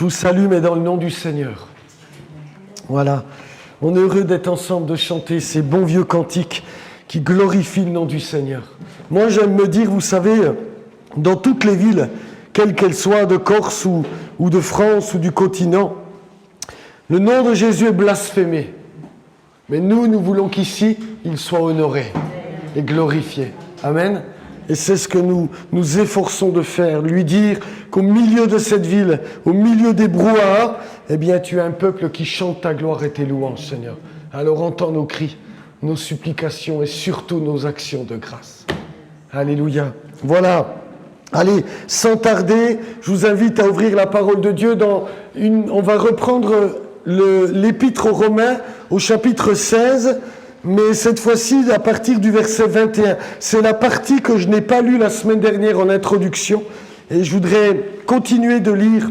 Je vous salue, mais dans le nom du Seigneur. Voilà. On est heureux d'être ensemble, de chanter ces bons vieux cantiques qui glorifient le nom du Seigneur. Moi, j'aime me dire, vous savez, dans toutes les villes, quelles qu'elles soient, de Corse ou de France ou du continent, le nom de Jésus est blasphémé. Mais nous voulons qu'ici, il soit honoré et glorifié. Amen. Et c'est ce que nous nous efforçons de faire, lui dire qu'au milieu de cette ville, au milieu des brouhahas, eh bien, tu as un peuple qui chante ta gloire et tes louanges, Seigneur. Alors entends nos cris, nos supplications et surtout nos actions de grâce. Alléluia. Voilà. Allez, sans tarder, je vous invite à ouvrir la parole de Dieu on va reprendre l'épître aux Romains au chapitre 16, mais cette fois-ci à partir du verset 21. C'est la partie que je n'ai pas lue la semaine dernière en introduction, et je voudrais continuer de lire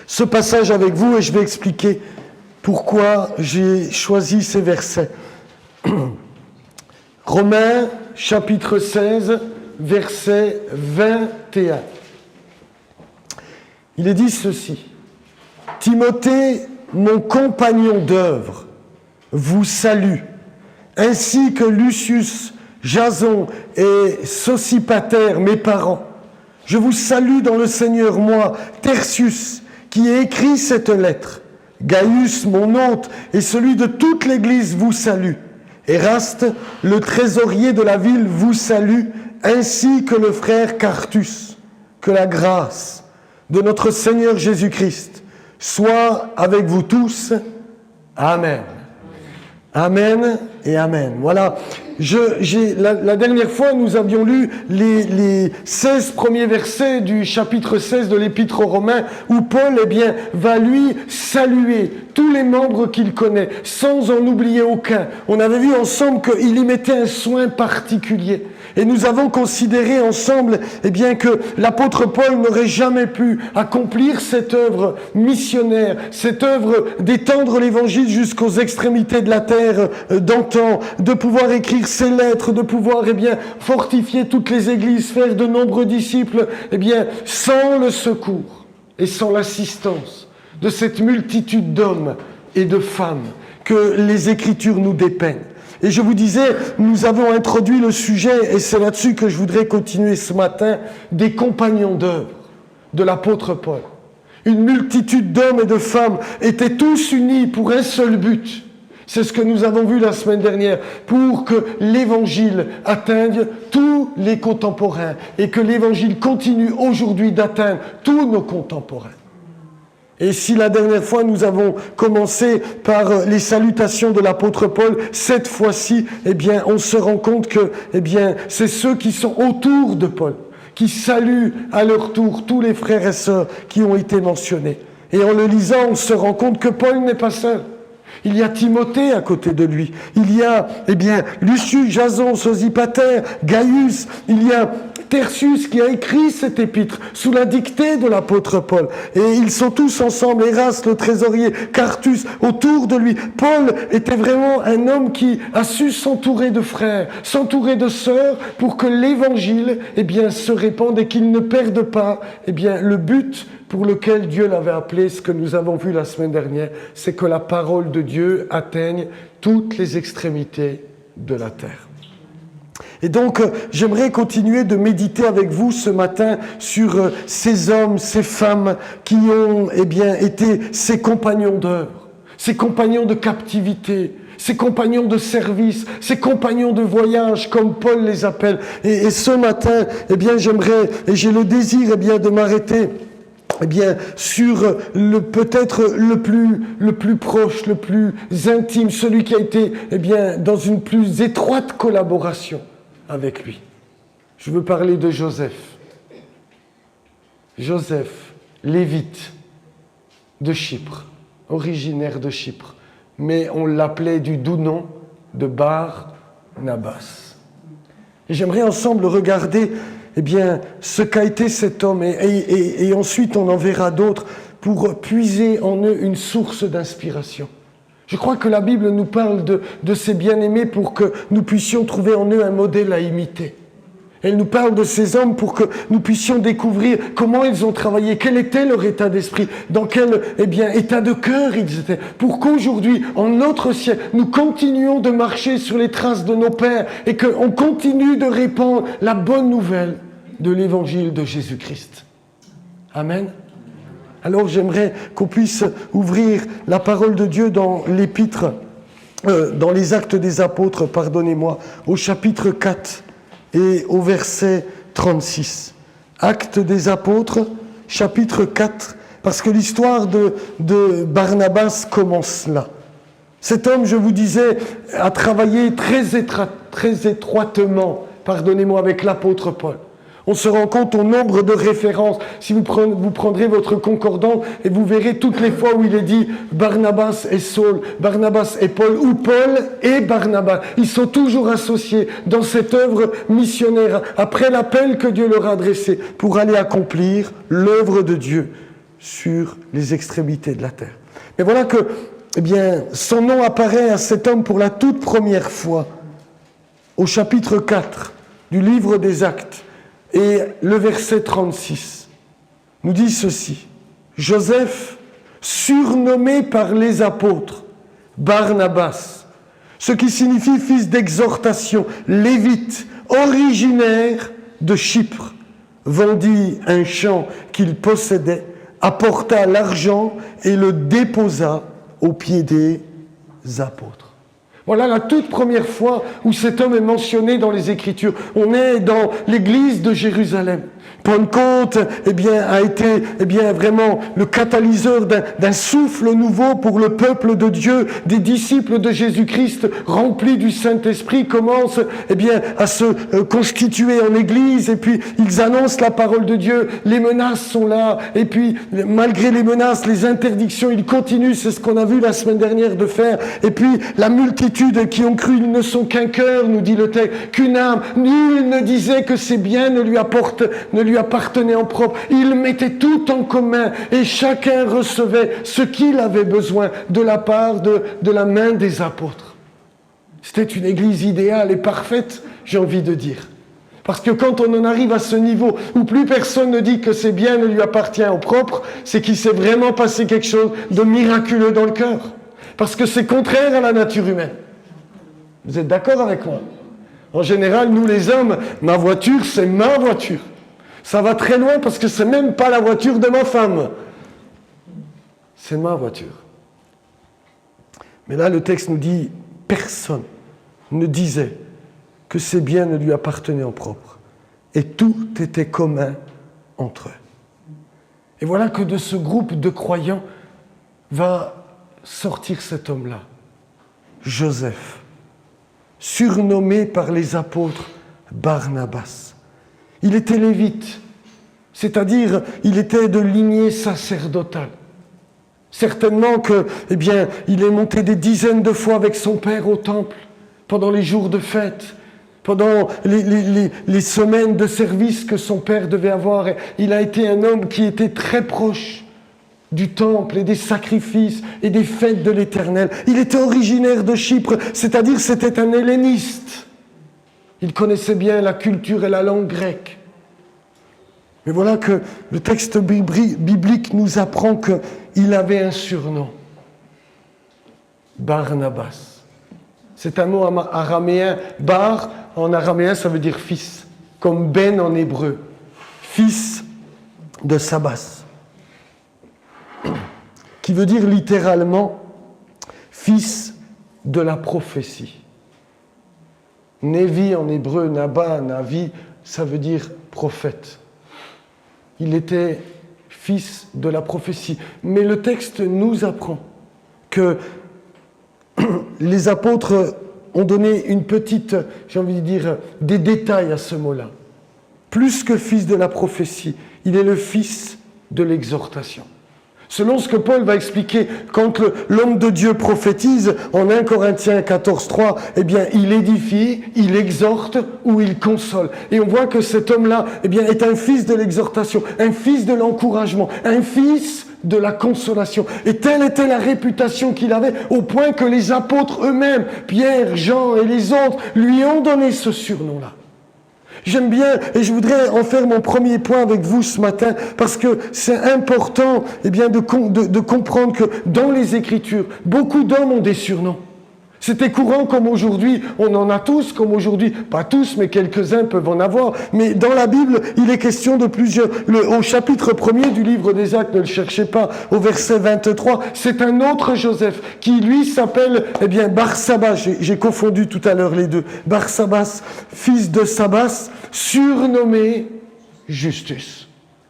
ce passage avec vous, et je vais expliquer pourquoi j'ai choisi ces versets. Romains, chapitre 16, verset 21. Il est dit ceci. « Timothée, mon compagnon d'œuvre, vous salue, ainsi que Lucius, Jason et Sosipater, mes parents. Je vous salue dans le Seigneur, moi, Tertius, qui ai écrit cette lettre. Gaius, mon hôte, et celui de toute l'Église vous salue. Eraste, le trésorier de la ville, vous salue, ainsi que le frère Quartus. Que la grâce de notre Seigneur Jésus-Christ soit avec vous tous. Amen. Amen et Amen. Voilà. La dernière fois, nous avions lu les 16 premiers versets du chapitre 16 de l'Épître aux Romains, où Paul, va lui saluer tous les membres qu'il connaît, sans en oublier aucun. On avait vu ensemble qu'il y mettait un soin particulier. Et nous avons considéré ensemble, que l'apôtre Paul n'aurait jamais pu accomplir cette œuvre missionnaire, cette œuvre d'étendre l'évangile jusqu'aux extrémités de la terre d'antan, de pouvoir écrire ses lettres, de pouvoir, fortifier toutes les églises, faire de nombreux disciples, sans le secours et sans l'assistance de cette multitude d'hommes et de femmes que les Écritures nous dépeignent. Et je vous disais, nous avons introduit le sujet, et c'est là-dessus que je voudrais continuer ce matin, des compagnons d'œuvre de l'apôtre Paul. Une multitude d'hommes et de femmes étaient tous unis pour un seul but. C'est ce que nous avons vu la semaine dernière, pour que l'Évangile atteigne tous les contemporains et que l'Évangile continue aujourd'hui d'atteindre tous nos contemporains. Et si la dernière fois nous avons commencé par les salutations de l'apôtre Paul, cette fois-ci, on se rend compte que, c'est ceux qui sont autour de Paul, qui saluent à leur tour tous les frères et sœurs qui ont été mentionnés. Et en le lisant, on se rend compte que Paul n'est pas seul. Il y a Timothée à côté de lui. Il y a, Lucius, Jason, Sosipater, Gaius. Il y a Tertius qui a écrit cette épître sous la dictée de l'apôtre Paul. Et ils sont tous ensemble, Eraste, le trésorier, Quartus, autour de lui. Paul était vraiment un homme qui a su s'entourer de frères, s'entourer de sœurs pour que l'évangile, se répande et qu'il ne perde pas, le but pour lequel Dieu l'avait appelé, ce que nous avons vu la semaine dernière, c'est que la parole de Dieu atteigne toutes les extrémités de la terre. Et donc, j'aimerais continuer de méditer avec vous ce matin sur ces hommes, ces femmes qui ont été ces compagnons d'œuvre, ces compagnons de captivité, ces compagnons de service, ces compagnons de voyage, comme Paul les appelle. Et ce matin, j'aimerais, et j'ai le désir de m'arrêter sur peut-être le plus proche, le plus intime, celui qui a été dans une plus étroite collaboration avec lui. Je veux parler de Joseph. Joseph, lévite de Chypre, originaire de Chypre, mais on l'appelait du doux nom de Barnabas. Et j'aimerais ensemble regarder ce qu'a été cet homme, et ensuite on en verra d'autres, pour puiser en eux une source d'inspiration. Je crois que la Bible nous parle de ces bien-aimés pour que nous puissions trouver en eux un modèle à imiter. Elle nous parle de ces hommes pour que nous puissions découvrir comment ils ont travaillé, quel était leur état d'esprit, dans quel état de cœur ils étaient, pour qu'aujourd'hui, en notre siècle, nous continuions de marcher sur les traces de nos pères et qu'on continue de répandre la bonne nouvelle de l'évangile de Jésus-Christ. Amen. Alors j'aimerais qu'on puisse ouvrir la parole de Dieu dans l'épître, dans les Actes des Apôtres, pardonnez-moi, au chapitre 4 et au verset 36. Actes des Apôtres, chapitre 4, parce que l'histoire de Barnabas commence là. Cet homme, je vous disais, a travaillé très étroitement, pardonnez-moi, avec l'apôtre Paul. On se rend compte au nombre de références. Si vous prendrez votre concordance et vous verrez toutes les fois où il est dit Barnabas et Saul, Barnabas et Paul, ou Paul et Barnabas. Ils sont toujours associés dans cette œuvre missionnaire, après l'appel que Dieu leur a adressé pour aller accomplir l'œuvre de Dieu sur les extrémités de la terre. Et voilà que, son nom apparaît à cet homme pour la toute première fois au chapitre 4 du livre des Actes. Et le verset 36 nous dit ceci. Joseph, surnommé par les apôtres Barnabas, ce qui signifie fils d'exhortation, lévite, originaire de Chypre, vendit un champ qu'il possédait, apporta l'argent et le déposa aux pieds des apôtres. Voilà la toute première fois où cet homme est mentionné dans les Écritures. On est dans l'église de Jérusalem. Pentecôte, a été, vraiment le catalyseur d'un souffle nouveau pour le peuple de Dieu. Des disciples de Jésus-Christ remplis du Saint-Esprit commencent, à se constituer en église. Et puis, ils annoncent la parole de Dieu. Les menaces sont là. Et puis, malgré les menaces, les interdictions, ils continuent. C'est ce qu'on a vu la semaine dernière de faire. Et puis, la multitude qui ont cru, ils ne sont qu'un cœur, nous dit le texte, qu'une âme. Nul ne disait que ses biens ne lui appartenait en propre. Il mettait tout en commun et chacun recevait ce qu'il avait besoin de la part de la main des apôtres. C'était une église idéale et parfaite, j'ai envie de dire. Parce que quand on en arrive à ce niveau où plus personne ne dit que ses biens ne lui appartiennent en propre, c'est qu'il s'est vraiment passé quelque chose de miraculeux dans le cœur. Parce que c'est contraire à la nature humaine. Vous êtes d'accord avec moi? En général, nous les hommes, ma voiture, c'est ma voiture. Ça va très loin parce que c'est même pas la voiture de ma femme. C'est ma voiture. Mais là, le texte nous dit, personne ne disait que ses biens ne lui appartenaient en propre. Et tout était commun entre eux. Et voilà que de ce groupe de croyants va sortir cet homme-là, Joseph, surnommé par les apôtres Barnabas. Il était lévite, c'est-à-dire il était de lignée sacerdotale. Certainement que, il est monté des dizaines de fois avec son père au temple, pendant les jours de fête, pendant les semaines de service que son père devait avoir. Il a été un homme qui était très proche du temple et des sacrifices et des fêtes de l'Éternel. Il était originaire de Chypre, c'est-à-dire c'était un helléniste. Il connaissait bien la culture et la langue grecque. Mais voilà que le texte biblique nous apprend qu'il avait un surnom. Barnabas. C'est un mot araméen. Bar, en araméen, ça veut dire fils. Comme Ben en hébreu. Fils de Sabas. Qui veut dire littéralement fils de la prophétie. Nevi en hébreu, Naba, Navi, ça veut dire prophète. Il était fils de la prophétie. Mais le texte nous apprend que les apôtres ont donné une petite, j'ai envie de dire, des détails à ce mot-là. Plus que fils de la prophétie, il est le fils de l'exhortation. Selon ce que Paul va expliquer, quand l'homme de Dieu prophétise, en 1 Corinthiens 14:3, il édifie, il exhorte ou il console. Et on voit que cet homme-là, est un fils de l'exhortation, un fils de l'encouragement, un fils de la consolation. Et telle était la réputation qu'il avait, au point que les apôtres eux-mêmes, Pierre, Jean et les autres, lui ont donné ce surnom-là. J'aime bien, et je voudrais en faire mon premier point avec vous ce matin, parce que c'est important de comprendre que dans les Écritures, beaucoup d'hommes ont des surnoms. C'était courant comme aujourd'hui, on en a tous comme aujourd'hui, pas tous, mais quelques-uns peuvent en avoir. Mais dans la Bible, il est question de plusieurs. Au chapitre 1er du livre des Actes, ne le cherchez pas, au verset 23, c'est un autre Joseph qui, lui, s'appelle Barsabas. J'ai confondu tout à l'heure les deux. Barsabas, fils de Sabas, surnommé Justus,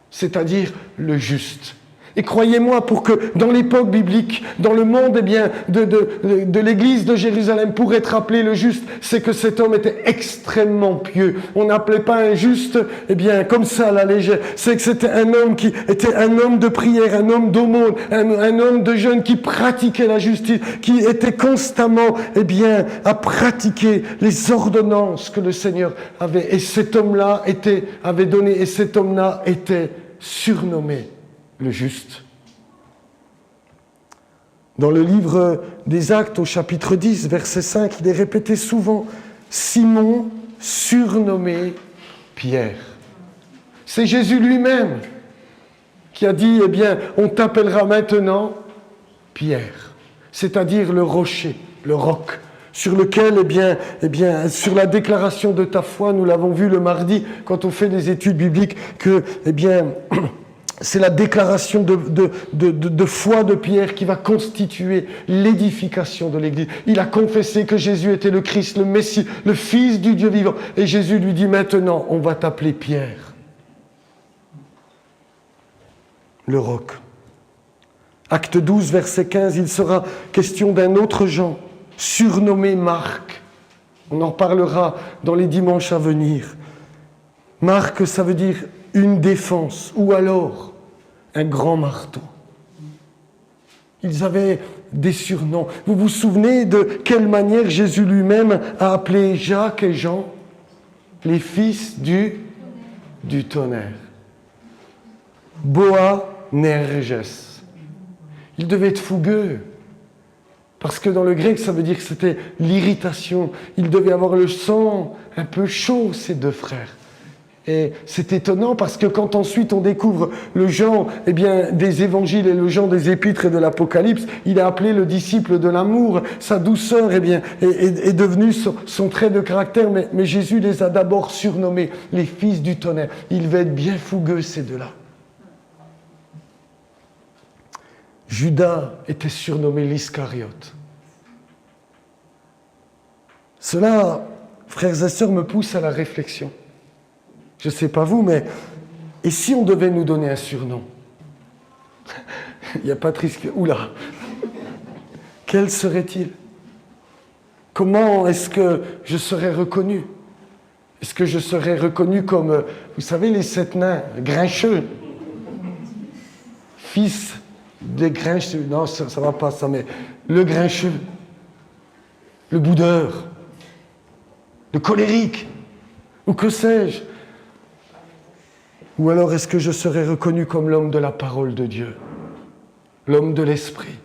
c'est-à-dire le juste. Et croyez-moi, pour que dans l'époque biblique, dans le monde de l'église de Jérusalem, pour être appelé le juste, c'est que cet homme était extrêmement pieux. On n'appelait pas un juste, comme ça à la légère. C'est que c'était un homme qui était un homme de prière, un homme d'aumône, un homme de jeûne qui pratiquait la justice, qui était constamment, à pratiquer les ordonnances que le Seigneur avait. Et cet homme-là avait donné, et cet homme-là était surnommé le juste. Dans le livre des Actes, au chapitre 10, verset 5, il est répété souvent « Simon, surnommé Pierre ». C'est Jésus lui-même qui a dit « On t'appellera maintenant Pierre », c'est-à-dire le rocher, le roc, sur lequel, sur la déclaration de ta foi, nous l'avons vu le mardi, quand on fait des études bibliques, que, c'est la déclaration de foi de Pierre qui va constituer l'édification de l'Église. Il a confessé que Jésus était le Christ, le Messie, le Fils du Dieu vivant. Et Jésus lui dit maintenant, on va t'appeler Pierre. Le roc. Acte 12, verset 15, il sera question d'un autre Jean, surnommé Marc. On en parlera dans les dimanches à venir. Marc, ça veut dire une défense, ou alors un grand marteau. Ils avaient des surnoms. Vous vous souvenez de quelle manière Jésus lui-même a appelé Jacques et Jean les fils du tonnerre. Boanerges. Ils devaient être fougueux. Parce que dans le grec, ça veut dire que c'était l'irritation. Ils devaient avoir le sang un peu chaud, ces deux frères. Et c'est étonnant parce que quand ensuite on découvre le Jean des évangiles et le Jean des épîtres et de l'Apocalypse, il est appelé le disciple de l'amour. Sa douceur est devenue son trait de caractère, mais Jésus les a d'abord surnommés les fils du tonnerre. Ils devaient être bien fougueux, ces deux-là. Judas était surnommé l'Iscariote. Cela, frères et sœurs, me pousse à la réflexion. Je ne sais pas vous, mais et si on devait nous donner un surnom? Il y a Patrice qui... Oula! Quel serait-il? Comment est-ce que je serais reconnu? Est-ce que je serais reconnu comme, vous savez, les 7 nains, grincheux? Fils des grincheux. Non, ça ne va pas, ça, mais le grincheux, le boudeur, le colérique, ou que sais-je? Ou alors est-ce que je serais reconnu comme l'homme de la parole de Dieu, l'homme de l'esprit?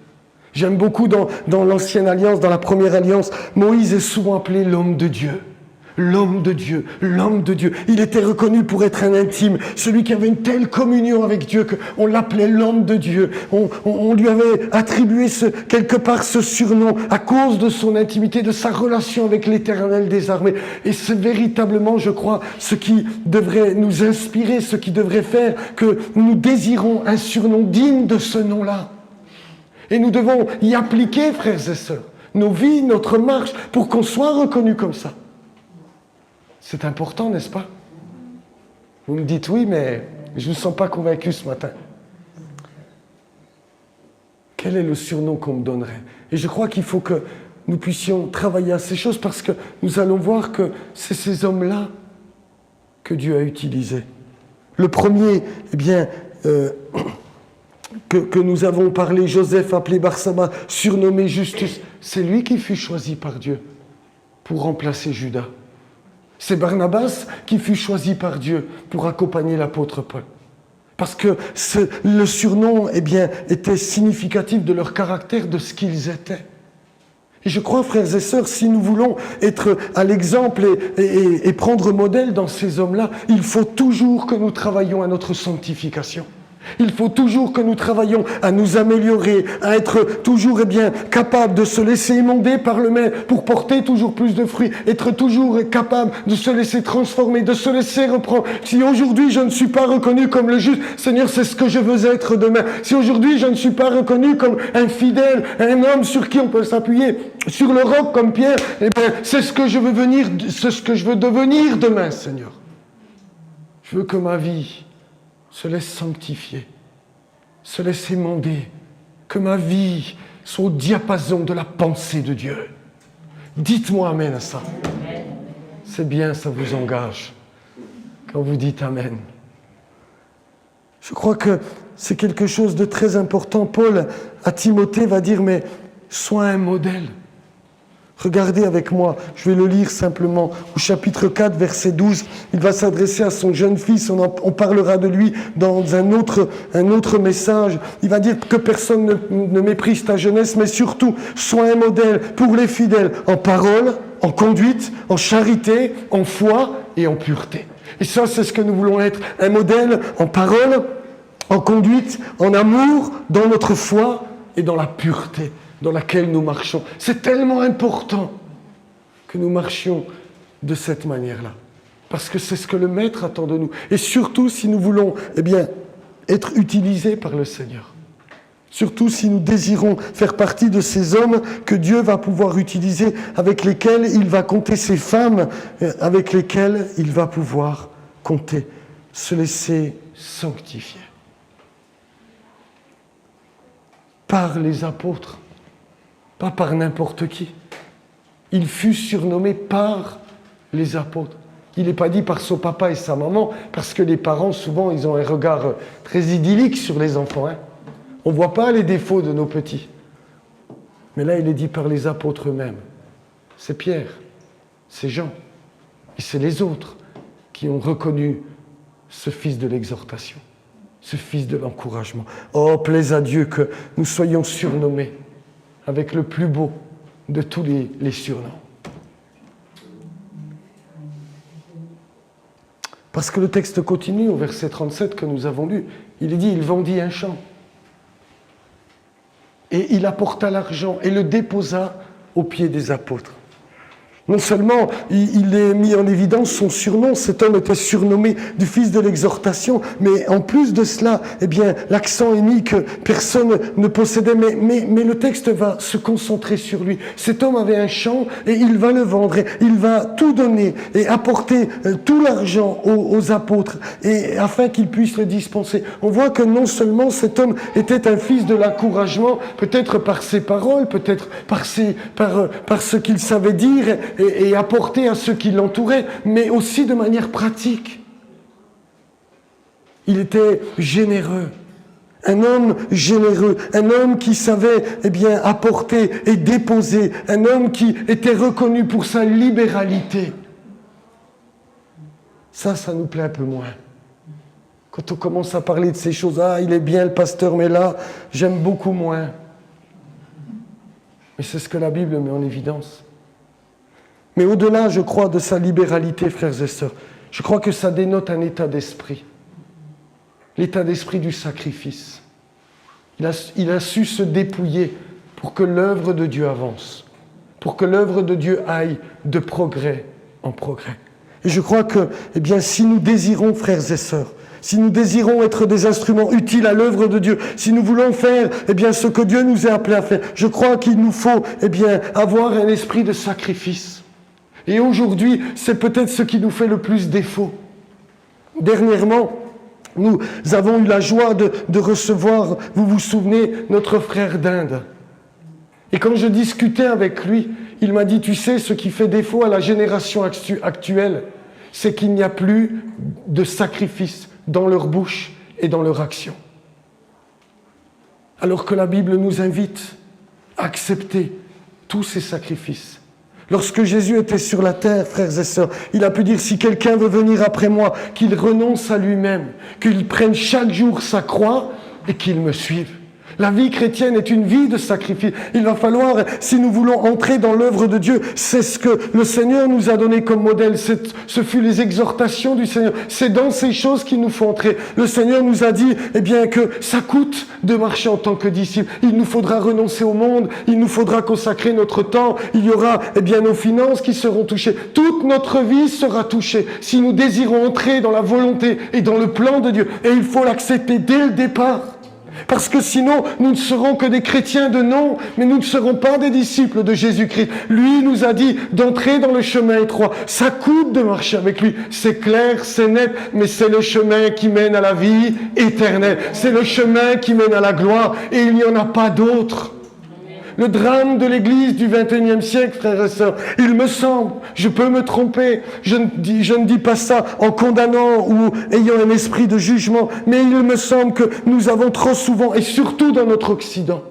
J'aime beaucoup dans l'Ancienne Alliance, dans la Première Alliance, Moïse est souvent appelé l'homme de Dieu. L'homme de Dieu, l'homme de Dieu. Il était reconnu pour être un intime, celui qui avait une telle communion avec Dieu qu'on l'appelait l'homme de Dieu. On lui avait attribué quelque part ce surnom à cause de son intimité, de sa relation avec l'Éternel des armées. Et c'est véritablement, je crois, ce qui devrait nous inspirer, ce qui devrait faire que nous désirons un surnom digne de ce nom-là. Et nous devons y appliquer, frères et sœurs, nos vies, notre marche, pour qu'on soit reconnu comme ça. C'est important, n'est-ce pas? Vous me dites oui, mais je ne me sens pas convaincu ce matin. Quel est le surnom qu'on me donnerait? Et je crois qu'il faut que nous puissions travailler à ces choses parce que nous allons voir que c'est ces hommes-là que Dieu a utilisés. Le premier, que nous avons parlé, Joseph appelé Barsabas, surnommé Justus, c'est lui qui fut choisi par Dieu pour remplacer Judas. C'est Barnabas qui fut choisi par Dieu pour accompagner l'apôtre Paul. Parce que le surnom était significatif de leur caractère, de ce qu'ils étaient. Et je crois, frères et sœurs, si nous voulons être à l'exemple et prendre modèle dans ces hommes-là, il faut toujours que nous travaillions à notre sanctification. Il faut toujours que nous travaillions à nous améliorer, à être toujours capables de se laisser émonder par le maître pour porter toujours plus de fruits, être toujours capable de se laisser transformer, de se laisser reprendre. Si aujourd'hui je ne suis pas reconnu comme le juste, Seigneur, c'est ce que je veux être demain. Si aujourd'hui je ne suis pas reconnu comme un fidèle, un homme sur qui on peut s'appuyer, sur le roc comme Pierre, c'est ce que je veux devenir demain, Seigneur. Je veux que ma vie se laisse sanctifier, se laisse émonder, que ma vie soit au diapason de la pensée de Dieu. Dites-moi amen à ça. C'est bien, ça vous engage quand vous dites amen. Je crois que c'est quelque chose de très important. Paul à Timothée va dire, mais sois un modèle. Regardez avec moi, je vais le lire simplement, au chapitre 4, verset 12, il va s'adresser à son jeune fils, on parlera de lui dans un autre message. Il va dire que personne ne méprise ta jeunesse, mais surtout, sois un modèle pour les fidèles, en parole, en conduite, en charité, en foi et en pureté. Et ça, c'est ce que nous voulons être, un modèle en parole, en conduite, en amour, dans notre foi et dans la pureté dans laquelle nous marchons. C'est tellement important que nous marchions de cette manière-là. Parce que c'est ce que le Maître attend de nous. Et surtout si nous voulons être utilisés par le Seigneur. Surtout si nous désirons faire partie de ces hommes que Dieu va pouvoir utiliser, avec lesquels il va compter, ces femmes avec lesquelles il va pouvoir compter, se laisser sanctifier. Par les apôtres. Pas par n'importe qui. Il fut surnommé par les apôtres. Il n'est pas dit par son papa et sa maman, parce que les parents, souvent, ils ont un regard très idyllique sur les enfants. On ne voit pas les défauts de nos petits. Mais là, il est dit par les apôtres eux-mêmes. C'est Pierre, c'est Jean, et c'est les autres qui ont reconnu ce fils de l'exhortation, ce fils de l'encouragement. Oh, plaise à Dieu que nous soyons surnommés avec le plus beau de tous les surnoms. Parce que le texte continue au verset 37 que nous avons lu. Il est dit, il vendit un champ. Et il apporta l'argent et le déposa aux pieds des apôtres. Non seulement il est mis en évidence son surnom, cet homme était surnommé du fils de l'exhortation, mais en plus de cela, l'accent est mis que personne ne possédait, mais le texte va se concentrer sur lui. Cet homme avait un champ et il va le vendre, et il va tout donner et apporter tout l'argent aux apôtres et afin qu'ils puissent le dispenser. On voit que non seulement cet homme était un fils de l'encouragement, peut-être par ses paroles, peut-être par ce qu'il savait dire, et apporter à ceux qui l'entouraient, mais aussi de manière pratique. Il était généreux, un homme généreux, un homme qui savait apporter et déposer, un homme qui était reconnu pour sa libéralité. Ça nous plaît un peu moins. Quand on commence à parler de ces choses, il est bien le pasteur, mais là, j'aime beaucoup moins. Mais c'est ce que la Bible met en évidence. Mais au-delà, je crois, de sa libéralité, frères et sœurs, je crois que ça dénote un état d'esprit. L'état d'esprit du sacrifice. Il a su se dépouiller pour que l'œuvre de Dieu avance, pour que l'œuvre de Dieu aille de progrès en progrès. Et je crois que, si nous désirons, frères et sœurs, si nous désirons être des instruments utiles à l'œuvre de Dieu, si nous voulons faire ce que Dieu nous a appelés à faire, je crois qu'il nous faut avoir un esprit de sacrifice. Et aujourd'hui, c'est peut-être ce qui nous fait le plus défaut. Dernièrement, nous avons eu la joie de recevoir, vous vous souvenez, notre frère d'Inde. Et quand je discutais avec lui, il m'a dit, tu sais, ce qui fait défaut à la génération actuelle, c'est qu'il n'y a plus de sacrifice dans leur bouche et dans leur action. Alors que la Bible nous invite à accepter tous ces sacrifices. Lorsque Jésus était sur la terre, frères et sœurs, il a pu dire, si quelqu'un veut venir après moi, qu'il renonce à lui-même, qu'il prenne chaque jour sa croix et qu'il me suive. La vie chrétienne est une vie de sacrifice. Il va falloir, si nous voulons entrer dans l'œuvre de Dieu, c'est ce que le Seigneur nous a donné comme modèle. Ce fut les exhortations du Seigneur. C'est dans ces choses qu'il nous faut entrer. Le Seigneur nous a dit, eh bien, que ça coûte de marcher en tant que disciple. Il nous faudra renoncer au monde. Il nous faudra consacrer notre temps. Il y aura, eh bien, nos finances qui seront touchées. Toute notre vie sera touchée si nous désirons entrer dans la volonté et dans le plan de Dieu. Et il faut l'accepter dès le départ. Parce que sinon, nous ne serons que des chrétiens de nom, mais nous ne serons pas des disciples de Jésus-Christ. Lui nous a dit d'entrer dans le chemin étroit. Ça coûte de marcher avec lui. C'est clair, c'est net, mais c'est le chemin qui mène à la vie éternelle. C'est le chemin qui mène à la gloire, et il n'y en a pas d'autre. Le drame de l'Église du XXIe siècle, frères et sœurs, il me semble, je peux me tromper, je ne dis pas ça en condamnant ou ayant un esprit de jugement, mais il me semble que nous avons trop souvent, et surtout dans notre Occident,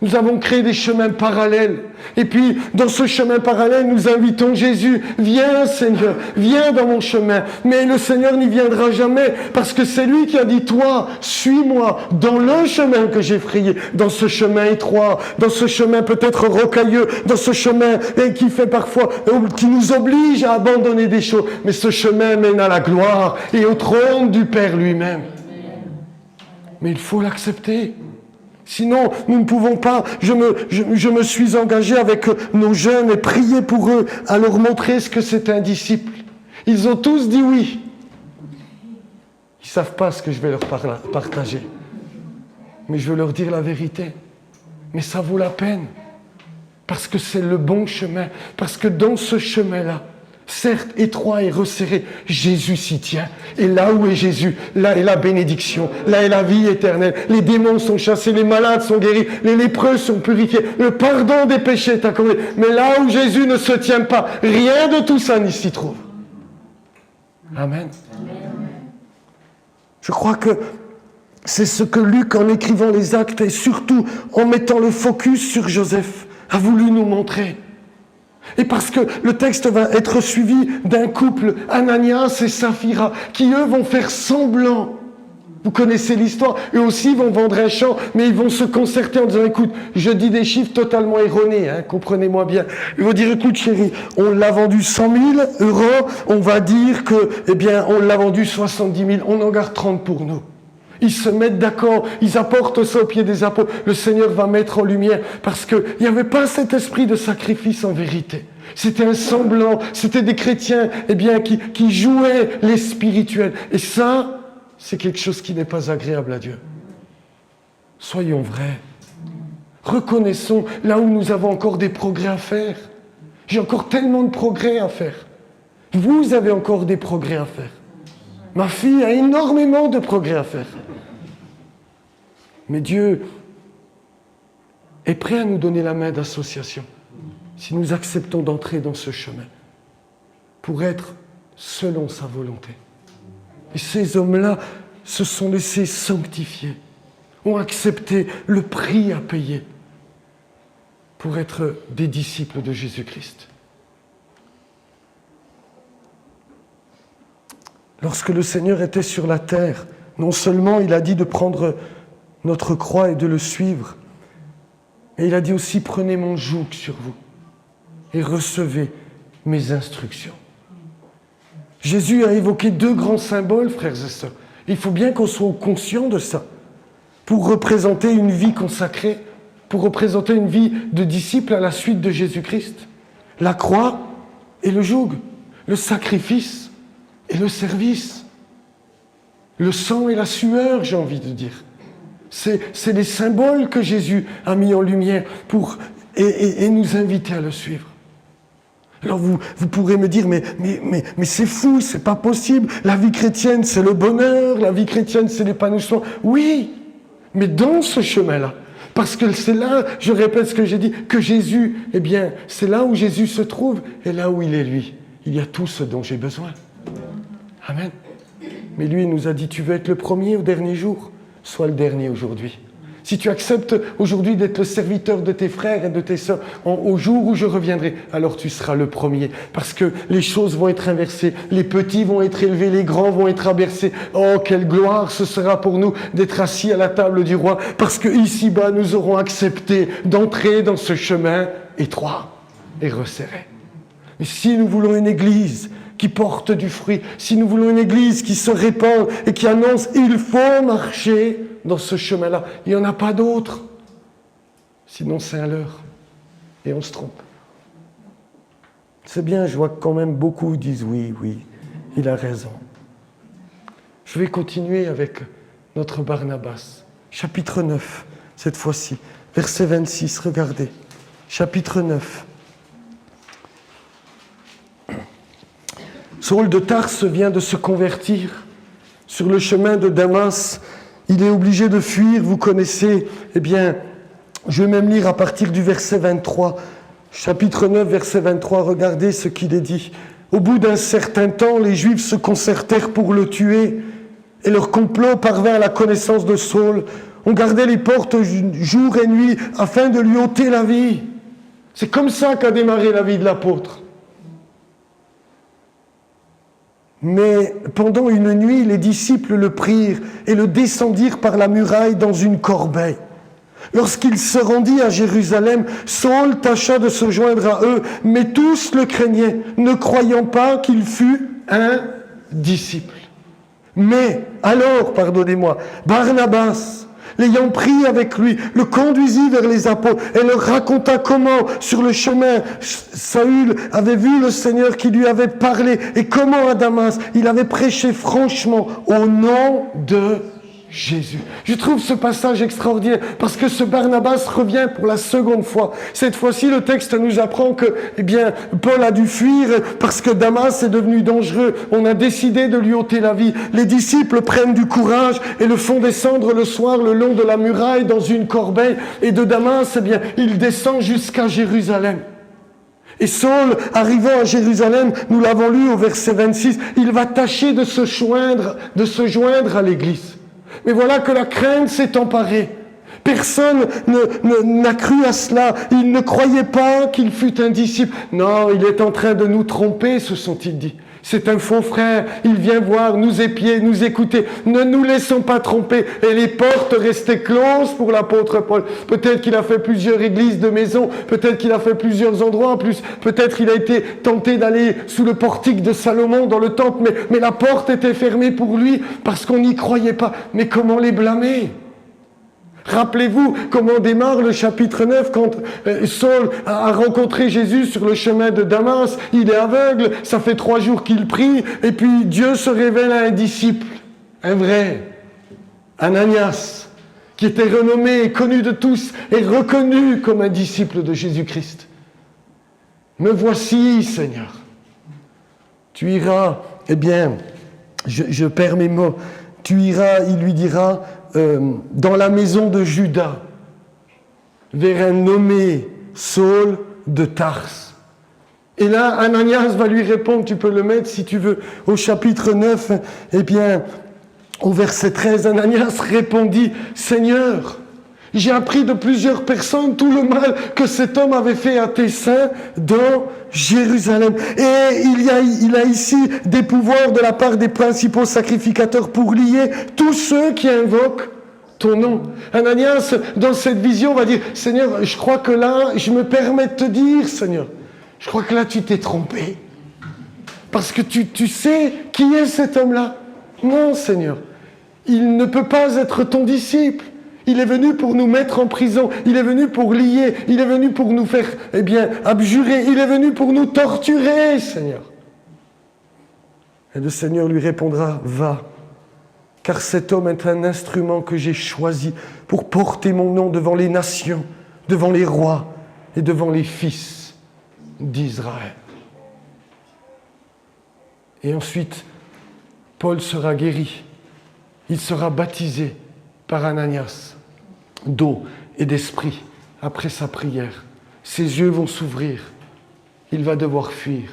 nous avons créé des chemins parallèles. Et puis, dans ce chemin parallèle, nous invitons Jésus. Viens, Seigneur, viens dans mon chemin. Mais le Seigneur n'y viendra jamais, parce que c'est lui qui a dit, toi, suis-moi dans le chemin que j'ai frayé, dans ce chemin étroit, dans ce chemin peut-être rocailleux, dans ce chemin qui fait parfois, qui nous oblige à abandonner des choses. Mais ce chemin mène à la gloire et au trône du Père lui-même. Mais il faut l'accepter. Sinon, nous ne pouvons pas. Je me suis engagé avec nos jeunes et prié pour eux à leur montrer ce que c'est un disciple. Ils ont tous dit oui. Ils ne savent pas ce que je vais leur partager. Mais je veux leur dire la vérité. Mais ça vaut la peine. Parce que c'est le bon chemin. Parce que dans ce chemin-là, certes étroit et resserré, Jésus s'y tient. Et là où est Jésus, là est la bénédiction, là est la vie éternelle. Les démons sont chassés, les malades sont guéris, les lépreux sont purifiés, le pardon des péchés est accordé. Mais là où Jésus ne se tient pas, rien de tout ça n'y s'y trouve. Amen. Je crois que c'est ce que Luc, en écrivant les Actes et surtout en mettant le focus sur Joseph, a voulu nous montrer. Et parce que le texte va être suivi d'un couple, Ananias et Saphira, qui eux vont faire semblant. Vous connaissez l'histoire, eux aussi vont vendre un champ, mais ils vont se concerter en disant, écoute, je dis des chiffres totalement erronés, comprenez-moi bien. Ils vont dire, écoute chérie, on l'a vendu 100 000 euros, on va dire que, eh bien, on l'a vendu 70 000, on en garde 30 pour nous. Ils se mettent d'accord, ils apportent ça au pied des apôtres. Le Seigneur va mettre en lumière parce qu'il n'y avait pas cet esprit de sacrifice en vérité. C'était un semblant, c'était des chrétiens qui jouaient les spirituels. Et ça, c'est quelque chose qui n'est pas agréable à Dieu. Soyons vrais. Reconnaissons là où nous avons encore des progrès à faire. J'ai encore tellement de progrès à faire. Vous avez encore des progrès à faire. Ma fille a énormément de progrès à faire. Mais Dieu est prêt à nous donner la main d'association si nous acceptons d'entrer dans ce chemin pour être selon sa volonté. Et ces hommes-là se sont laissés sanctifier, ont accepté le prix à payer pour être des disciples de Jésus-Christ. Lorsque le Seigneur était sur la terre, non seulement il a dit de prendre notre croix et de le suivre, mais il a dit aussi, prenez mon joug sur vous et recevez mes instructions. Jésus a évoqué deux grands symboles, frères et sœurs. Il faut bien qu'on soit conscient de ça, pour représenter une vie consacrée, pour représenter une vie de disciple à la suite de Jésus-Christ. La croix et le joug, le sacrifice et le service, le sang et la sueur, j'ai envie de dire. C'est les symboles que Jésus a mis en lumière et nous inviter à le suivre. Alors vous pourrez me dire, mais c'est fou, c'est pas possible. La vie chrétienne, c'est le bonheur, la vie chrétienne, c'est l'épanouissement. Oui, mais dans ce chemin-là, parce que c'est là, je répète ce que j'ai dit, que Jésus, eh bien, c'est là où Jésus se trouve, et là où il est lui. Il y a tout ce dont j'ai besoin. Mais lui, il nous a dit, tu veux être le premier au dernier jour ? Sois le dernier aujourd'hui. si tu acceptes aujourd'hui d'être le serviteur de tes frères et de tes sœurs, au jour où je reviendrai, alors tu seras le premier. Parce que les choses vont être inversées. Les petits vont être élevés, les grands vont être abaissés. Oh, quelle gloire ce sera pour nous d'être assis à la table du roi. Parce que ici-bas, nous aurons accepté d'entrer dans ce chemin étroit et resserré. Mais si nous voulons une église qui porte du fruit, si nous voulons une église qui se répand et qui annonce « il faut marcher », dans ce chemin-là. Il n'y en a pas d'autre. Sinon, c'est un leurre. Et on se trompe. C'est bien, je vois que quand même beaucoup disent oui, il a raison. Je vais continuer avec notre Barnabas. Chapitre 9, cette fois-ci. Verset 26, regardez. Chapitre 9. Saul de Tarse vient de se convertir sur le chemin de Damas. Il est obligé de fuir, vous connaissez. Eh bien, je vais même lire à partir du verset 23. Chapitre 9, verset 23, regardez ce qu'il est dit. Au bout d'un certain temps, les Juifs se concertèrent pour le tuer, et leur complot parvint à la connaissance de Saul. On gardait les portes jour et nuit afin de lui ôter la vie. C'est comme ça qu'a démarré la vie de l'apôtre. Mais pendant une nuit, les disciples le prirent et le descendirent par la muraille dans une corbeille. Lorsqu'il se rendit à Jérusalem, Saul tâcha de se joindre à eux, mais tous le craignaient, ne croyant pas qu'il fût un disciple. Mais alors, Barnabas, l'ayant pris avec lui, le conduisit vers les apôtres et leur raconta comment, sur le chemin, Saül avait vu le Seigneur qui lui avait parlé et comment à Damas, il avait prêché franchement au nom de Jésus. Je trouve ce passage extraordinaire parce que ce Barnabas revient pour la seconde fois. Cette fois-ci, le texte nous apprend que, Paul a dû fuir parce que Damas est devenu dangereux. On a décidé de lui ôter la vie. Les disciples prennent du courage et le font descendre le soir le long de la muraille dans une corbeille. Et de Damas, il descend jusqu'à Jérusalem. Et Saul, arrivant à Jérusalem, nous l'avons lu au verset 26, il va tâcher de se joindre à l'église. Mais voilà que la crainte s'est emparée. Personne n'a cru à cela. Ils ne croyaient pas qu'il fût un disciple. Non, il est en train de nous tromper, se sont-ils dit. C'est un faux frère. Il vient voir, nous épier, nous écouter. Ne nous laissons pas tromper. Et les portes restaient closes pour l'apôtre Paul. Peut-être qu'il a fait plusieurs églises de maison. Peut-être qu'il a fait plusieurs endroits en plus. Peut-être qu'il a été tenté d'aller sous le portique de Salomon dans le temple. Mais la porte était fermée pour lui parce qu'on n'y croyait pas. Mais comment les blâmer ? Rappelez-vous comment démarre le chapitre 9 quand Saul a rencontré Jésus sur le chemin de Damas. Il est aveugle, ça fait 3 jours qu'il prie, et puis Dieu se révèle à un disciple, un vrai, Ananias, qui était renommé et connu de tous et reconnu comme un disciple de Jésus-Christ. Me voici, Seigneur. Tu iras, je perds mes mots, tu iras, il lui dira, dans la maison de Juda, vers un nommé Saul de Tarse. Et là, Ananias va lui répondre, tu peux le mettre si tu veux, au chapitre 9, au verset 13, Ananias répondit, Seigneur, j'ai appris de plusieurs personnes tout le mal que cet homme avait fait à tes saints dans Jérusalem. Et il a ici des pouvoirs de la part des principaux sacrificateurs pour lier tous ceux qui invoquent ton nom. Ananias, dans cette vision, va dire, Seigneur, je crois que là, je me permets de te dire, Seigneur, je crois que là, tu t'es trompé. Parce que tu sais qui est cet homme-là. Non, Seigneur, il ne peut pas être ton disciple. Il est venu pour nous mettre en prison. Il est venu pour lier. Il est venu pour nous faire, abjurer. Il est venu pour nous torturer, Seigneur. Et le Seigneur lui répondra, va, car cet homme est un instrument que j'ai choisi pour porter mon nom devant les nations, devant les rois et devant les fils d'Israël. Et ensuite, Paul sera guéri. Il sera baptisé par Ananias, d'eau et d'esprit, après sa prière. Ses yeux vont s'ouvrir. Il va devoir fuir.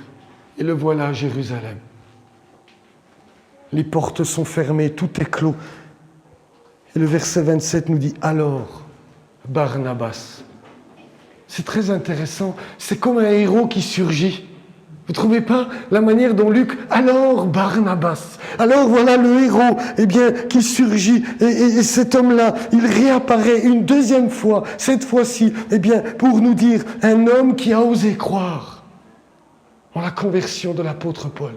Et le voilà à Jérusalem. Les portes sont fermées, tout est clos. Et le verset 27 nous dit, alors, Barnabas. C'est très intéressant. C'est comme un héros qui surgit. Vous ne trouvez pas la manière dont Luc... Alors Barnabas. Alors voilà le héros qui surgit. Et cet homme-là, il réapparaît une deuxième fois. Cette fois-ci, pour nous dire un homme qui a osé croire en la conversion de l'apôtre Paul.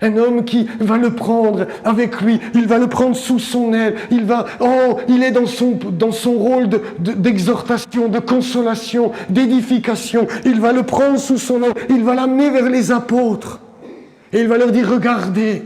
Un homme qui va le prendre avec lui, il va le prendre sous son aile, il est dans son rôle d'exhortation, de consolation, d'édification. Il va le prendre sous son aile, il va l'amener vers les apôtres. Et il va leur dire, regardez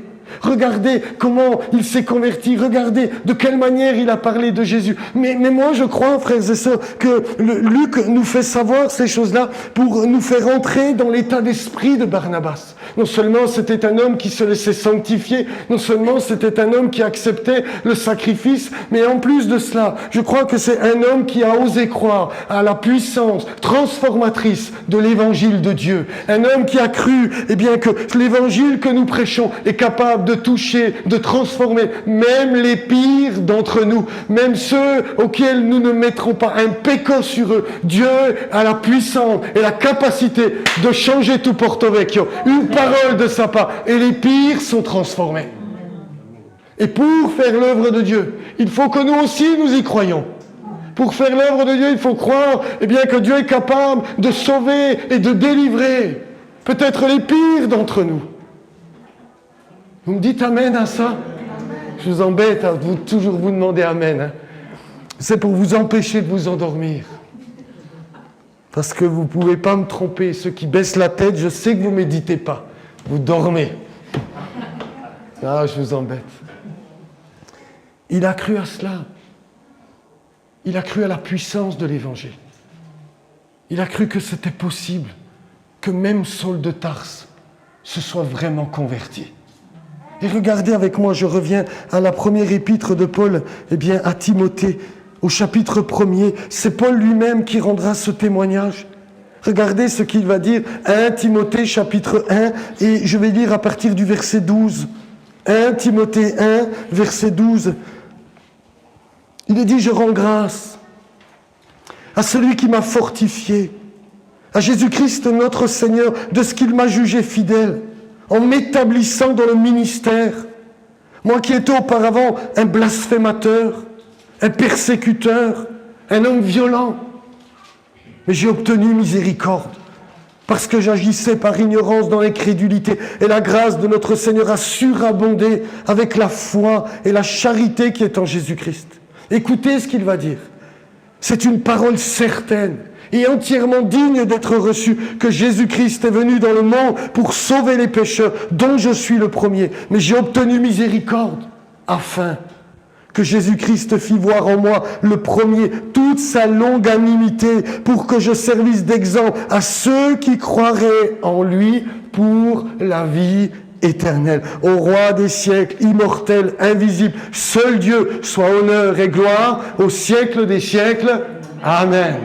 comment il s'est converti, regardez de quelle manière il a parlé de Jésus. Mais moi je crois, frères et sœurs, que Luc nous fait savoir ces choses-là pour nous faire entrer dans l'état d'esprit de Barnabas. Non seulement c'était un homme qui se laissait sanctifier, non seulement c'était un homme qui acceptait le sacrifice, mais en plus de cela, je crois que c'est un homme qui a osé croire à la puissance transformatrice de l'évangile de Dieu. Un homme qui a cru que l'évangile que nous prêchons est capable de toucher, de transformer même les pires d'entre nous, même ceux auxquels nous ne mettrons pas un péco sur eux. Dieu a la puissance et la capacité de changer tout Porto Vecchio. Une parole de sa part et les pires sont transformés. Et pour faire l'œuvre de Dieu, il faut que nous aussi nous y croyons. Pour faire l'œuvre de Dieu, il faut croire que Dieu est capable de sauver et de délivrer peut-être les pires d'entre nous. Vous me dites amen à ça? Je vous embête à toujours vous demander amen. Hein. C'est pour vous empêcher de vous endormir. Parce que vous ne pouvez pas me tromper. Ceux qui baissent la tête, je sais que vous ne méditez pas. Vous dormez. Ah, je vous embête. Il a cru à cela. Il a cru à la puissance de l'Évangile. Il a cru que c'était possible que même Saul de Tarse se soit vraiment converti. Et regardez avec moi, je reviens à la première épître de Paul, à Timothée, au chapitre 1er. C'est Paul lui-même qui rendra ce témoignage. Regardez ce qu'il va dire, 1 Timothée chapitre 1, et je vais lire à partir du verset 12. 1 Timothée 1, verset 12. Il est dit, je rends grâce à celui qui m'a fortifié, à Jésus-Christ notre Seigneur, de ce qu'il m'a jugé fidèle, en m'établissant dans le ministère. Moi qui étais auparavant un blasphémateur, un persécuteur, un homme violent, mais j'ai obtenu miséricorde, parce que j'agissais par ignorance dans l'incrédulité, et la grâce de notre Seigneur a surabondé avec la foi et la charité qui est en Jésus-Christ. Écoutez ce qu'il va dire. C'est une parole certaine et entièrement digne d'être reçue, que Jésus-Christ est venu dans le monde pour sauver les pécheurs, dont je suis le premier. Mais j'ai obtenu miséricorde, afin que Jésus-Christ fit voir en moi le premier toute sa longanimité, pour que je servisse d'exemple à ceux qui croiraient en lui pour la vie éternelle. Au roi des siècles, immortel, invisible, seul Dieu, soit honneur et gloire au siècle des siècles. Amen.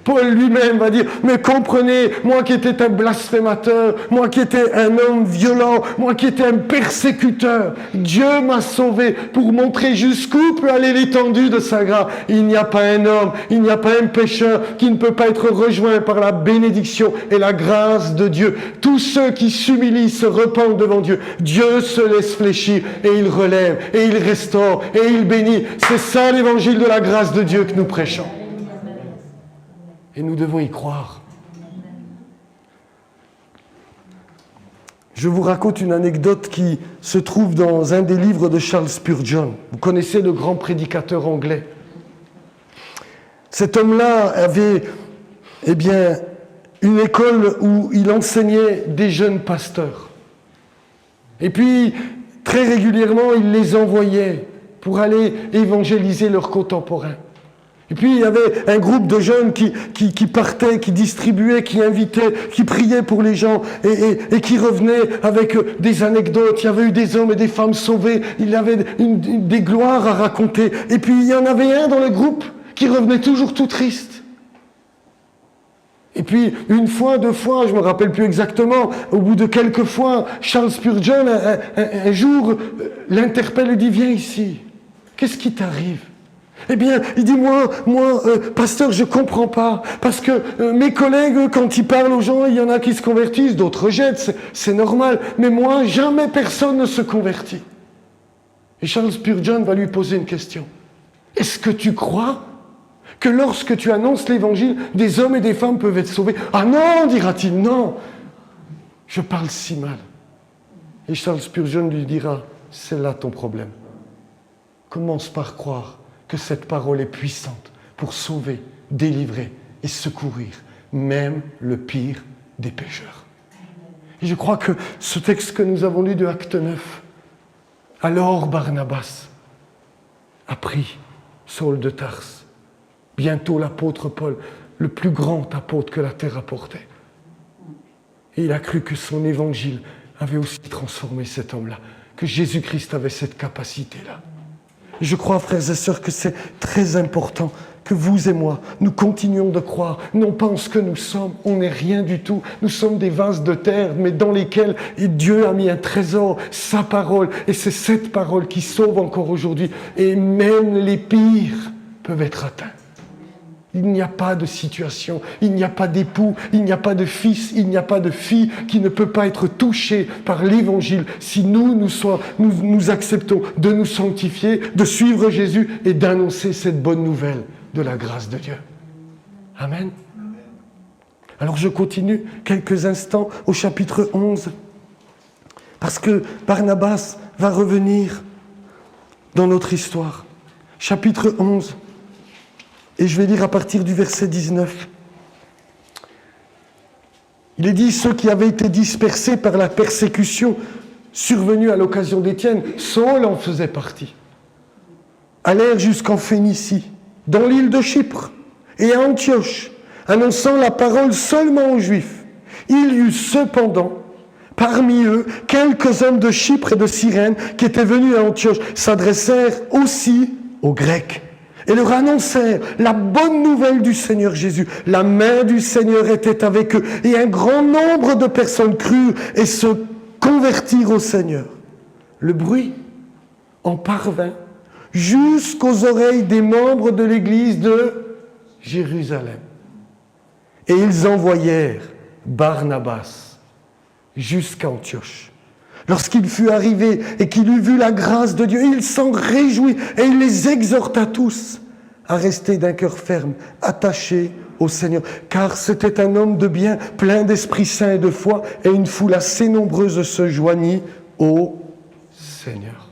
Paul lui-même va dire, mais comprenez, moi qui étais un blasphémateur, moi qui étais un homme violent, moi qui étais un persécuteur, Dieu m'a sauvé pour montrer jusqu'où peut aller l'étendue de sa grâce. Il n'y a pas un homme, il n'y a pas un pécheur qui ne peut pas être rejoint par la bénédiction et la grâce de Dieu. Tous ceux qui s'humilient, se repentent devant Dieu, Dieu se laisse fléchir et il relève, et il restaure, et il bénit. C'est ça l'évangile de la grâce de Dieu que nous prêchons. Et nous devons y croire. Je vous raconte une anecdote qui se trouve dans un des livres de Charles Spurgeon. Vous connaissez le grand prédicateur anglais. Cet homme-là avait, une école où il enseignait des jeunes pasteurs. Et puis, très régulièrement, il les envoyait pour aller évangéliser leurs contemporains. Et puis il y avait un groupe de jeunes qui partaient, qui distribuaient, qui invitaient, qui priaient pour les gens et qui revenaient avec des anecdotes. Il y avait eu des hommes et des femmes sauvés, il y avait des gloires à raconter. Et puis il y en avait un dans le groupe qui revenait toujours tout triste. Et puis une fois, deux fois, je ne me rappelle plus exactement, au bout de quelques fois, Charles Spurgeon un jour l'interpelle et dit « Viens ici, qu'est-ce qui t'arrive ?» Eh bien, il dit, pasteur, je comprends pas. Parce que mes collègues, quand ils parlent aux gens, il y en a qui se convertissent, d'autres jettent, c'est normal. Mais moi, jamais personne ne se convertit. Et Charles Spurgeon va lui poser une question. Est-ce que tu crois que lorsque tu annonces l'évangile, des hommes et des femmes peuvent être sauvés? Ah non, dira-t-il, non. Je parle si mal. Et Charles Spurgeon lui dira, c'est là ton problème. Commence par croire que cette parole est puissante pour sauver, délivrer et secourir même le pire des pécheurs. Et je crois que ce texte que nous avons lu de Acte 9, alors Barnabas a pris Saul de Tarse, bientôt l'apôtre Paul, le plus grand apôtre que la terre a porté. Et il a cru que son évangile avait aussi transformé cet homme-là, que Jésus-Christ avait cette capacité-là. Et je crois, frères et sœurs, que c'est très important que vous et moi, nous continuions de croire, non pas en ce que nous sommes, on n'est rien du tout, nous sommes des vases de terre, mais dans lesquels Dieu a mis un trésor, sa parole, et c'est cette parole qui sauve encore aujourd'hui, et même les pires peuvent être atteints. Il n'y a pas de situation, il n'y a pas d'époux, il n'y a pas de fils, il n'y a pas de fille qui ne peut pas être touché par l'évangile si nous acceptons de nous sanctifier, de suivre Jésus et d'annoncer cette bonne nouvelle de la grâce de Dieu. Amen. Alors je continue quelques instants au chapitre 11, parce que Barnabas va revenir dans notre histoire. Chapitre 11. Et je vais lire à partir du verset 19. Il est dit, ceux qui avaient été dispersés par la persécution survenue à l'occasion d'Étienne, Saul en faisait partie, allèrent jusqu'en Phénicie, dans l'île de Chypre, et à Antioche, annonçant la parole seulement aux Juifs. Il y eut cependant, parmi eux, quelques hommes de Chypre et de Cyrène qui étaient venus à Antioche, s'adressèrent aussi aux Grecs, et leur annoncèrent la bonne nouvelle du Seigneur Jésus. La main du Seigneur était avec eux, et un grand nombre de personnes crurent et se convertirent au Seigneur. Le bruit en parvint jusqu'aux oreilles des membres de l'église de Jérusalem. Et ils envoyèrent Barnabas jusqu'à Antioche. Lorsqu'il fut arrivé et qu'il eut vu la grâce de Dieu, il s'en réjouit et il les exhorta tous à rester d'un cœur ferme, attachés au Seigneur. Car c'était un homme de bien, plein d'Esprit Saint et de foi, et une foule assez nombreuse se joignit au Seigneur.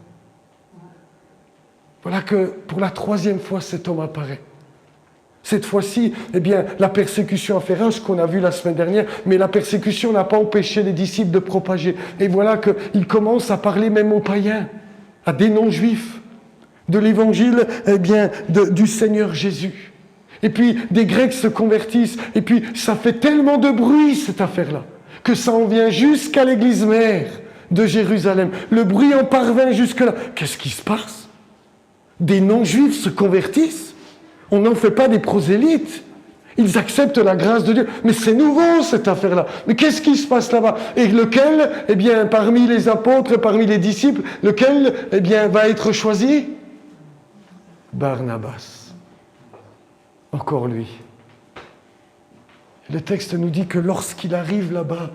Voilà que pour la 3e fois, cet homme apparaît. Cette fois-ci, eh bien, la persécution a fait rage, qu'on a vu la semaine dernière, mais la persécution n'a pas empêché les disciples de propager. Et voilà qu'il commence à parler même aux païens, à des non-juifs, de l'évangile, eh bien, du Seigneur Jésus. Et puis, des Grecs se convertissent, et puis ça fait tellement de bruit, cette affaire-là, que ça en vient jusqu'à l'église mère de Jérusalem. Le bruit en parvint jusque-là. Qu'est-ce qui se passe? Des non-juifs se convertissent? On n'en fait pas des prosélytes. Ils acceptent la grâce de Dieu. Mais c'est nouveau, cette affaire-là. Mais qu'est-ce qui se passe là-bas? Et lequel, eh bien, parmi les apôtres, parmi les disciples, lequel, eh bien, va être choisi? Barnabas. Encore lui. Le texte nous dit que lorsqu'il arrive là-bas,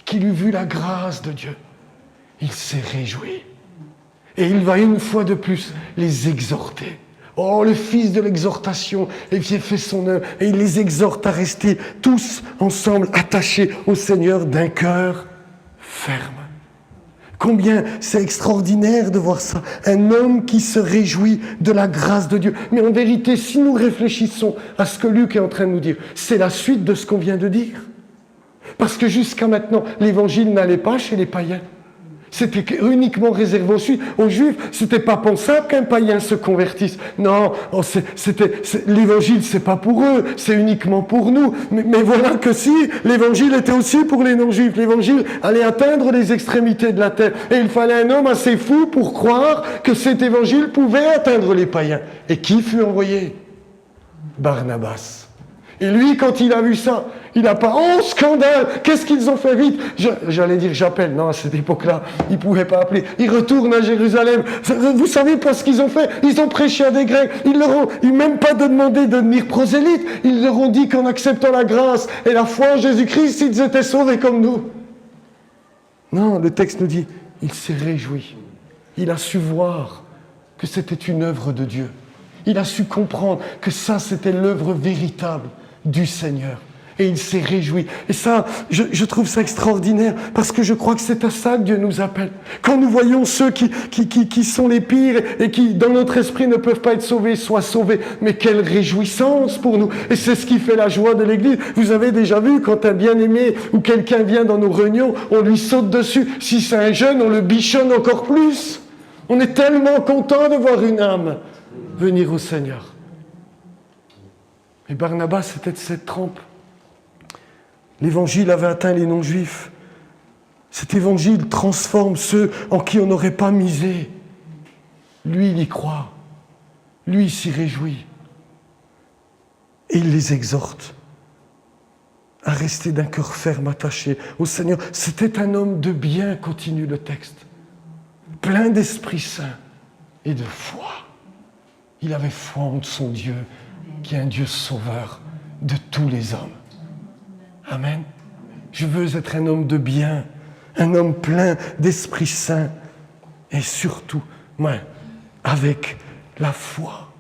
qu'il eut vu la grâce de Dieu, il s'est réjoui. Et il va une fois de plus les exhorter. Oh, le fils de l'exhortation, et qui fait son œuvre, et il les exhorte à rester tous ensemble attachés au Seigneur d'un cœur ferme. Combien c'est extraordinaire de voir ça, un homme qui se réjouit de la grâce de Dieu. Mais en vérité, si nous réfléchissons à ce que Luc est en train de nous dire, c'est la suite de ce qu'on vient de dire. Parce que jusqu'à maintenant, l'évangile n'allait pas chez les païens. C'était uniquement réservé aux Juifs. C'était pas pensable qu'un païen se convertisse. Non, l'évangile, c'est pas pour eux, c'est uniquement pour nous. Mais voilà que si, l'évangile était aussi pour les non-juifs. L'évangile allait atteindre les extrémités de la terre. Et il fallait un homme assez fou pour croire que cet évangile pouvait atteindre les païens. Et qui fut envoyé? Barnabas. Et lui, quand il a vu ça, il n'a pas « Oh, scandale! Qu'est-ce qu'ils ont fait vite ?» J'allais dire « J'appelle. » Non, à cette époque-là, il ne pouvait pas appeler. Il retourne à Jérusalem. Vous savez pas ce qu'ils ont fait? Ils ont prêché à des Grecs. Ils leur ont même pas demandé de devenir prosélytes. Ils leur ont dit qu'en acceptant la grâce et la foi en Jésus-Christ, ils étaient sauvés comme nous. Non, le texte nous dit « Il s'est réjoui. » Il a su voir que c'était une œuvre de Dieu. Il a su comprendre que ça, c'était l'œuvre véritable du Seigneur. Et il s'est réjoui. Et ça, je trouve ça extraordinaire, parce que je crois que c'est à ça que Dieu nous appelle. Quand nous voyons ceux qui sont les pires et qui, dans notre esprit, ne peuvent pas être sauvés, soient sauvés. Mais quelle réjouissance pour nous. Et c'est ce qui fait la joie de l'Église. Vous avez déjà vu, quand un bien-aimé ou quelqu'un vient dans nos réunions, on lui saute dessus. Si c'est un jeune, on le bichonne encore plus. On est tellement content de voir une âme venir au Seigneur. Et Barnabas, c'était de cette trempe. L'évangile avait atteint les non-juifs. Cet évangile transforme ceux en qui on n'aurait pas misé. Lui, il y croit. Lui, il s'y réjouit. Et il les exhorte à rester d'un cœur ferme, attaché au Seigneur. C'était un homme de bien, continue le texte, plein d'Esprit Saint et de foi. Il avait foi en son Dieu, qui est un Dieu sauveur de tous les hommes. Amen. Je veux être un homme de bien, un homme plein d'Esprit Saint et surtout, avec la foi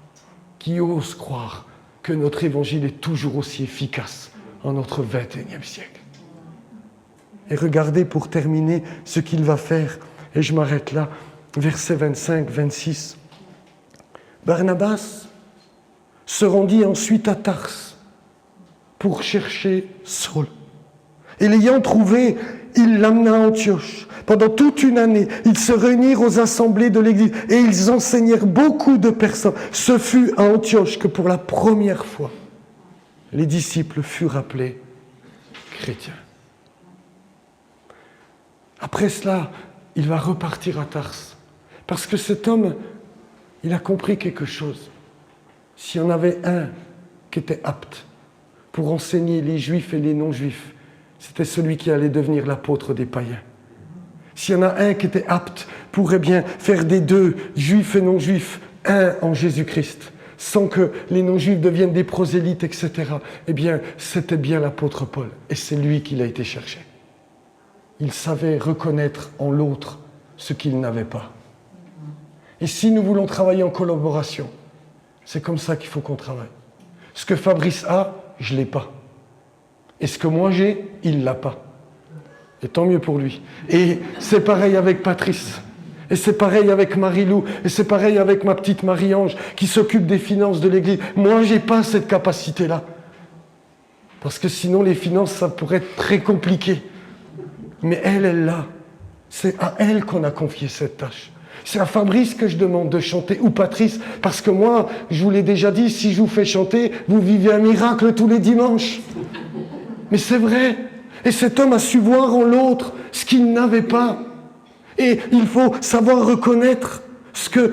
qui ose croire que notre évangile est toujours aussi efficace en notre 21e siècle. Et regardez pour terminer ce qu'il va faire, et je m'arrête là, versets 25-26. Barnabas se rendit ensuite à Tars pour chercher Saul. Et l'ayant trouvé, il l'amena à Antioche. Pendant toute une année, ils se réunirent aux assemblées de l'Église et ils enseignèrent beaucoup de personnes. Ce fut à Antioche que pour la première fois, les disciples furent appelés chrétiens. Après cela, il va repartir à Tars. Parce que cet homme, il a compris quelque chose. S'il y en avait un qui était apte pour enseigner les juifs et les non-juifs, c'était celui qui allait devenir l'apôtre des païens. S'il y en a un qui était apte pour faire des deux, juifs et non-juifs, un en Jésus-Christ, sans que les non-juifs deviennent des prosélytes, etc., c'était bien l'apôtre Paul. Et c'est lui qu'il a été chercher. Il savait reconnaître en l'autre ce qu'il n'avait pas. Et si nous voulons travailler en collaboration, c'est comme ça qu'il faut qu'on travaille. Ce que Fabrice a, je ne l'ai pas. Et ce que moi j'ai, il ne l'a pas. Et tant mieux pour lui. Et c'est pareil avec Patrice. Et c'est pareil avec Marie-Lou. Et c'est pareil avec ma petite Marie-Ange qui s'occupe des finances de l'Église. Moi, je n'ai pas cette capacité-là. Parce que sinon, les finances, ça pourrait être très compliqué. Mais elle l'a. C'est à elle qu'on a confié cette tâche. C'est à Fabrice que je demande de chanter, ou Patrice, parce que moi, je vous l'ai déjà dit, si je vous fais chanter, vous vivez un miracle tous les dimanches. Mais c'est vrai. Et cet homme a su voir en l'autre ce qu'il n'avait pas. Et il faut savoir reconnaître ce que,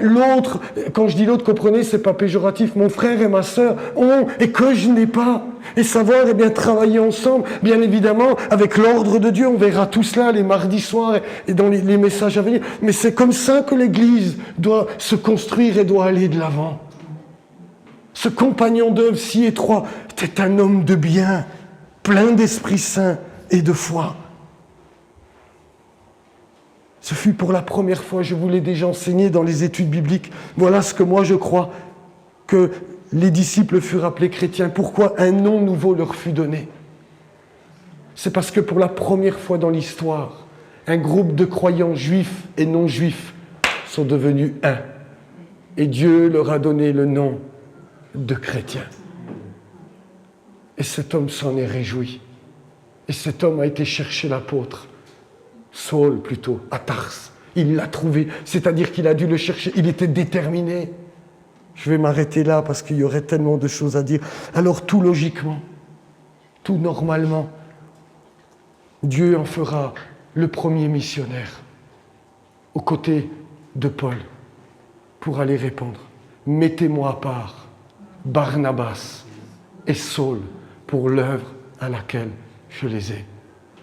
l'autre, quand je dis l'autre, comprenez, c'est pas péjoratif, mon frère et ma sœur ont et que je n'ai pas. Et savoir, travailler ensemble, bien évidemment, avec l'ordre de Dieu, on verra tout cela les mardis soirs et dans les messages à venir. Mais c'est comme ça que l'Église doit se construire et doit aller de l'avant. Ce compagnon d'œuvre si étroit était un homme de bien, plein d'Esprit Saint et de foi. Ce fut pour la première fois, je vous l'ai déjà enseigné dans les études bibliques. Voilà ce que moi je crois, que les disciples furent appelés chrétiens. Pourquoi un nom nouveau leur fut donné? C'est parce que pour la première fois dans l'histoire, un groupe de croyants juifs et non-juifs sont devenus un. Et Dieu leur a donné le nom de chrétiens. Et cet homme s'en est réjoui. Et cet homme a été chercher l'apôtre. Saul plutôt, à Tars. Il l'a trouvé, c'est-à-dire qu'il a dû le chercher, il était déterminé. Je vais m'arrêter là parce qu'il y aurait tellement de choses à dire. Alors tout logiquement, tout normalement, Dieu en fera le premier missionnaire aux côtés de Paul pour aller répondre. Mettez-moi à part Barnabas et Saul pour l'œuvre à laquelle je les ai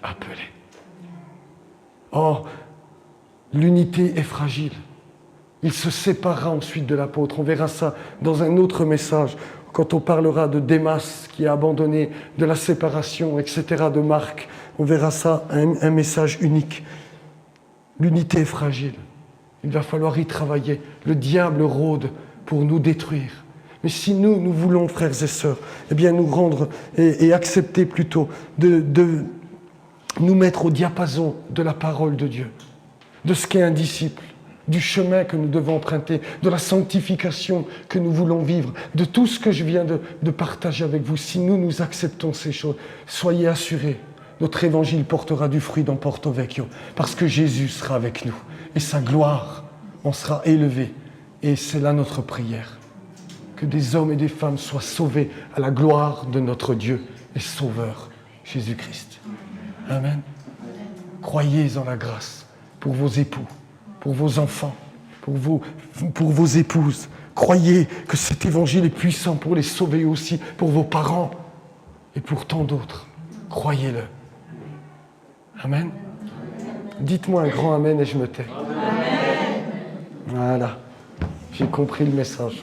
appelés. Oh, l'unité est fragile. Il se séparera ensuite de l'apôtre. On verra ça dans un autre message, quand on parlera de Démas qui a abandonné, de la séparation, etc., de Marc. On verra ça, un message unique. L'unité est fragile. Il va falloir y travailler. Le diable rôde pour nous détruire. Mais si nous voulons, frères et sœurs, eh bien nous rendre et accepter plutôt de nous mettre au diapason de la parole de Dieu, de ce qu'est un disciple, du chemin que nous devons emprunter, de la sanctification que nous voulons vivre, de tout ce que je viens de partager avec vous. Si nous acceptons ces choses, soyez assurés, notre évangile portera du fruit dans Porto Vecchio, parce que Jésus sera avec nous, et sa gloire en sera élevée. Et c'est là notre prière, que des hommes et des femmes soient sauvés à la gloire de notre Dieu et Sauveur, Jésus-Christ. Amen. Croyez en la grâce pour vos époux, pour vos enfants, pour vos épouses. Croyez que cet évangile est puissant pour les sauver aussi, pour vos parents et pour tant d'autres. Croyez-le. Amen. Dites-moi un grand amen et je me tais. Amen. Voilà. J'ai compris le message.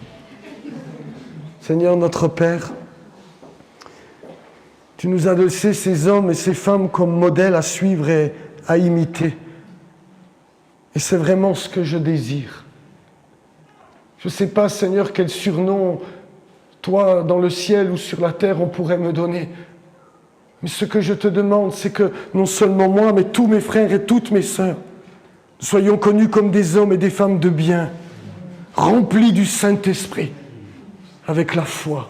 Seigneur notre Père, tu nous as laissé ces hommes et ces femmes comme modèles à suivre et à imiter. Et c'est vraiment ce que je désire. Je ne sais pas, Seigneur, quel surnom, toi, dans le ciel ou sur la terre, on pourrait me donner. Mais ce que je te demande, c'est que non seulement moi, mais tous mes frères et toutes mes sœurs, soyons connus comme des hommes et des femmes de bien, remplis du Saint-Esprit, avec la foi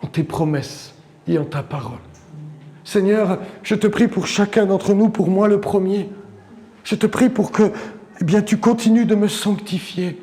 en tes promesses et en ta parole. Seigneur, je te prie pour chacun d'entre nous, pour moi le premier. Je te prie pour que, tu continues de me sanctifier.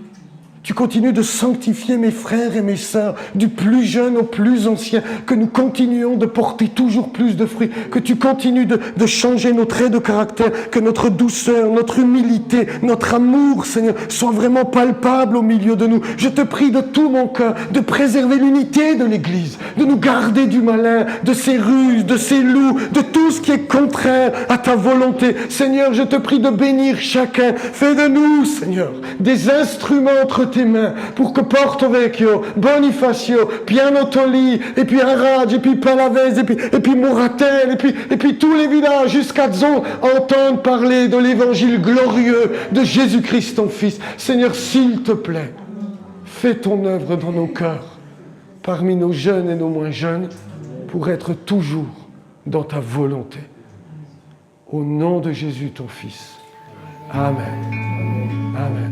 Tu continues de sanctifier mes frères et mes sœurs, du plus jeune au plus ancien, que nous continuions de porter toujours plus de fruits, que tu continues de changer nos traits de caractère, que notre douceur, notre humilité, notre amour, Seigneur, soit vraiment palpable au milieu de nous. Je te prie de tout mon cœur de préserver l'unité de l'Église, de nous garder du malin, de ses ruses, de ses loups, de tout ce qui est contraire à ta volonté. Seigneur, je te prie de bénir chacun. Fais de nous, Seigneur, des instruments entre tes mains pour que Porto Vecchio, Bonifacio, Piano Toli, et puis Arad, et puis Palavese, et puis Mouratel, et puis tous les villages jusqu'à Zon entendent parler de l'évangile glorieux de Jésus-Christ ton Fils. Seigneur, s'il te plaît, fais ton œuvre dans nos cœurs, parmi nos jeunes et nos moins jeunes, pour être toujours dans ta volonté. Au nom de Jésus ton Fils. Amen. Amen.